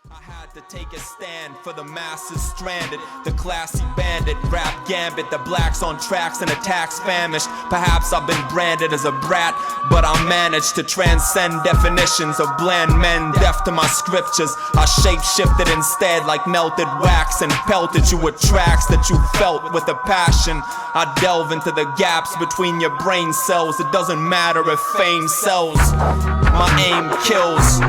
I had to take a stand for the masses stranded, the classy bandit, rap gambit, the blacks on tracks and attacks famished. Perhaps I've been branded as a brat, but I managed to transcend definitions of bland men deaf to my scriptures. I shape-shifted instead like melted wax and pelted you with tracks that you felt with a passion. I delve into the gaps between your brain cells. It doesn't matter if fame sells, my aim kills.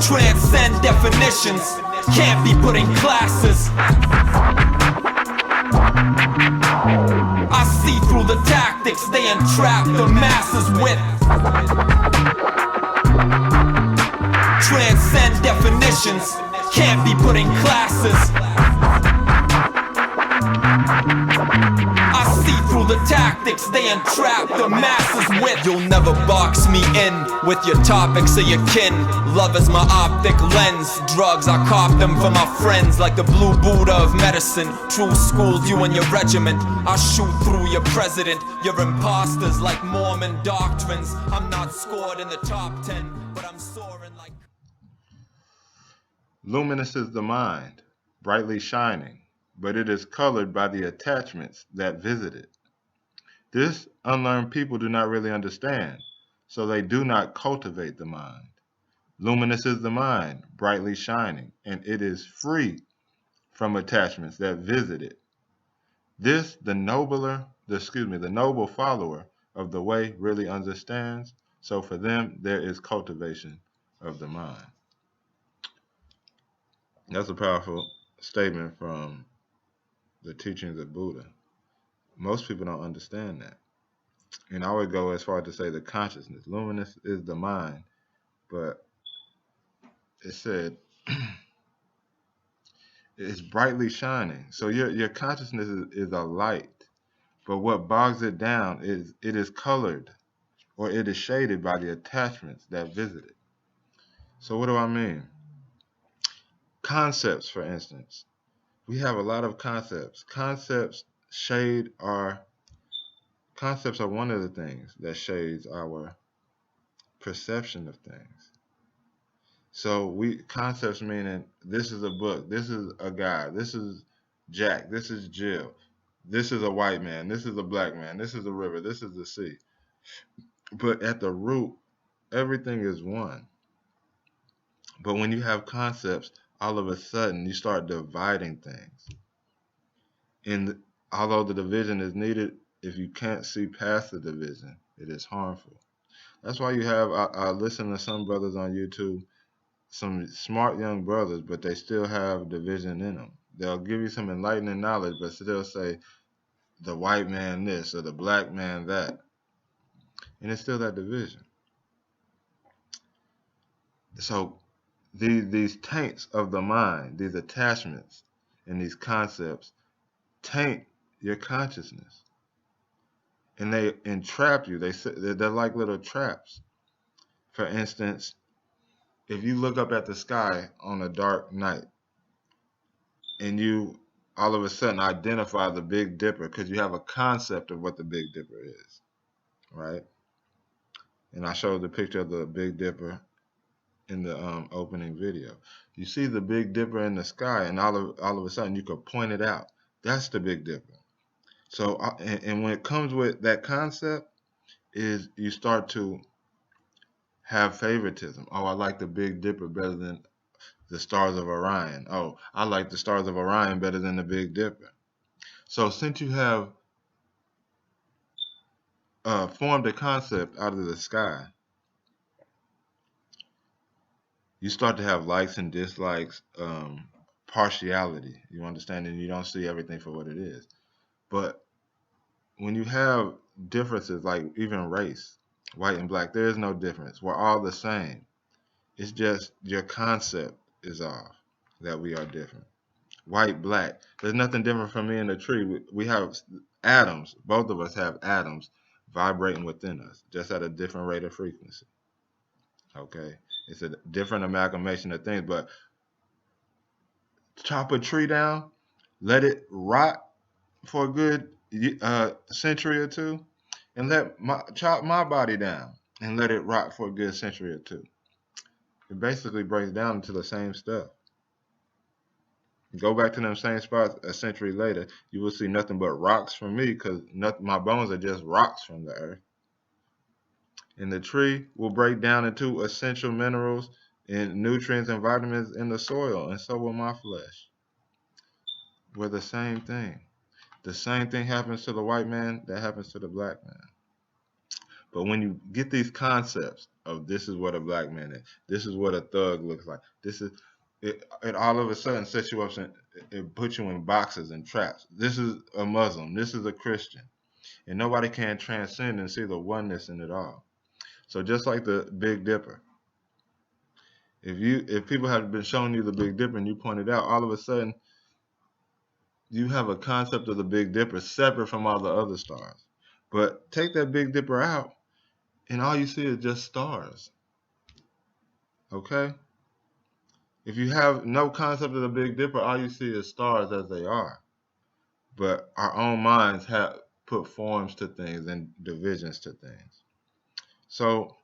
Transcend definitions, can't be put in classes. I see through the tactics they entrap the masses with. Transcend definitions, can't be put in classes. I see through the tactics they entrap the masses with. You'll never box me in with your topics or your kin. Love is my optic lens. Drugs, I cop them for my friends like the blue Buddha of medicine. True schooled you and your regiment. I shoot through your president. You're imposters like Mormon doctrines. I'm not scored in the top 10, but I'm soaring like... Luminous is the mind, brightly shining, but it is colored by the attachments that visit it. This unlearned people do not really understand, so they do not cultivate the mind. Luminous is the mind, brightly shining, and it is free from attachments that visit it. This, the noble follower of the way really understands, so for them there is cultivation of the mind. That's a powerful statement from the teachings of Buddha. Most people don't understand that. And I would go as far as to say the consciousness. Luminous is the mind, but it said it's brightly shining. So your consciousness is a light, but what bogs it down is it is colored or it is shaded by the attachments that visit it. So what do I mean? Concepts, for instance. We have a lot of concepts. Concepts are one of the things that shades our perception of things. So concepts meaning this is a book, this is a guy, this is Jack, this is Jill, this is a white man, this is a black man, this is a river, this is the sea. But at the root, everything is one. But when you have concepts, all of a sudden you start dividing things. And although the division is needed, if you can't see past the division, it is harmful. That's why you have, I listen to some brothers on YouTube, some smart young brothers, but they still have division in them. They'll give you some enlightening knowledge, but still say the white man this or the black man that. And it's still that division. So these taints of the mind, these attachments and these concepts taint your consciousness. And they entrap you. They're like little traps. For instance, if you look up at the sky on a dark night and you all of a sudden identify the Big Dipper because you have a concept of what the Big Dipper is, right? And I showed the picture of the Big Dipper in the opening video. You see the Big Dipper in the sky and all of a sudden you could point it out. That's the Big Dipper. So, and when it comes with that concept is you start to have favoritism. Oh, I like the Big Dipper better than the stars of Orion. Oh, I like the stars of Orion better than the Big Dipper. So since you have formed a concept out of the sky, you start to have likes and dislikes, partiality. You understand? And you don't see everything for what it is. But when you have differences, like even race, white and black, there is no difference. We're all the same. It's just your concept is off, that we are different. White, black, there's nothing different from me and the tree. We have atoms. Both of us have atoms vibrating within us, just at a different rate of frequency. Okay? It's a different amalgamation of things, but chop a tree down, let it rot for a good century or two, and chop my body down and let it rot for a good century or two. it basically breaks down into the same stuff. Go back to them same spots a century later, you will see nothing but rocks from me, because my bones are just rocks from the earth. And the tree will break down into essential minerals and nutrients and vitamins in the soil, and so will my flesh. We're the same thing. The same thing happens to the white man that happens to the black man. But when you get these concepts of this is what a black man is, this is what a thug looks like, this is it all of a sudden sets you up, it puts you in boxes and traps. This is a Muslim, this is a Christian, and nobody can transcend and see the oneness in it all. So just like the Big Dipper, if people have been showing you the Big Dipper and you point it out, all of a sudden you have a concept of the Big Dipper separate from all the other stars. But take that Big Dipper out, and all you see is just stars. Okay? If you have no concept of the Big Dipper, all you see is stars as they are. But our own minds have put forms to things and divisions to things. So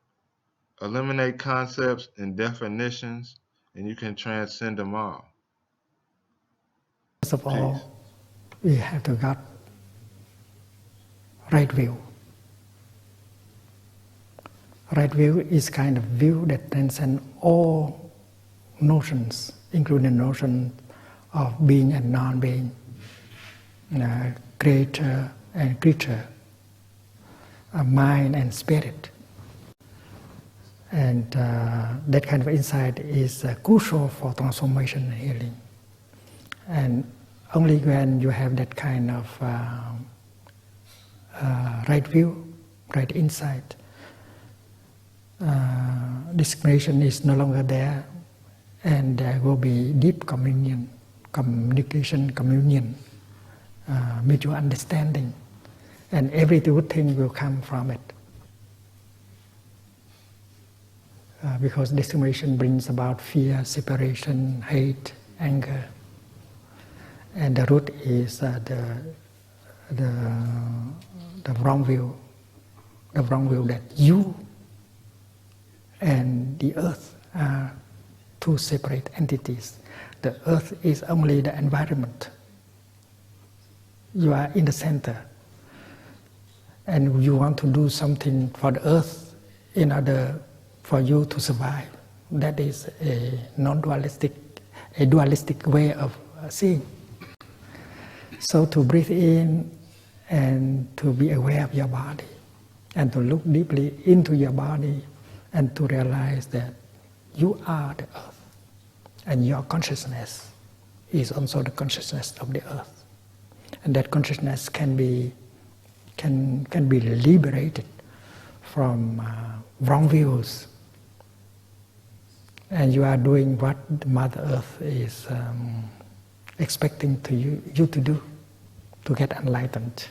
eliminate concepts and definitions, and you can transcend them all. First of all, we have to get right view. Right view is kind of view that transcends all notions, including the notion of being and non-being, creator and creature, mind and spirit. And that kind of insight is crucial for transformation and healing. And only when you have that kind of right view, right insight, discrimination is no longer there, and there will be deep communion, mutual understanding, and every good thing will come from it. Because discrimination brings about fear, separation, hate, anger, and the root is the wrong view that you and the earth are two separate entities. The earth is only the environment. You are in the center, and you want to do something for the earth in order for you to survive. That is a non-dualistic, a dualistic way of seeing. So to breathe in and to be aware of your body, and to look deeply into your body, and to realize that you are the earth, and your consciousness is also the consciousness of the earth, and that consciousness can be liberated from wrong views, and you are doing what the Mother Earth is expecting you to do, to get enlightened.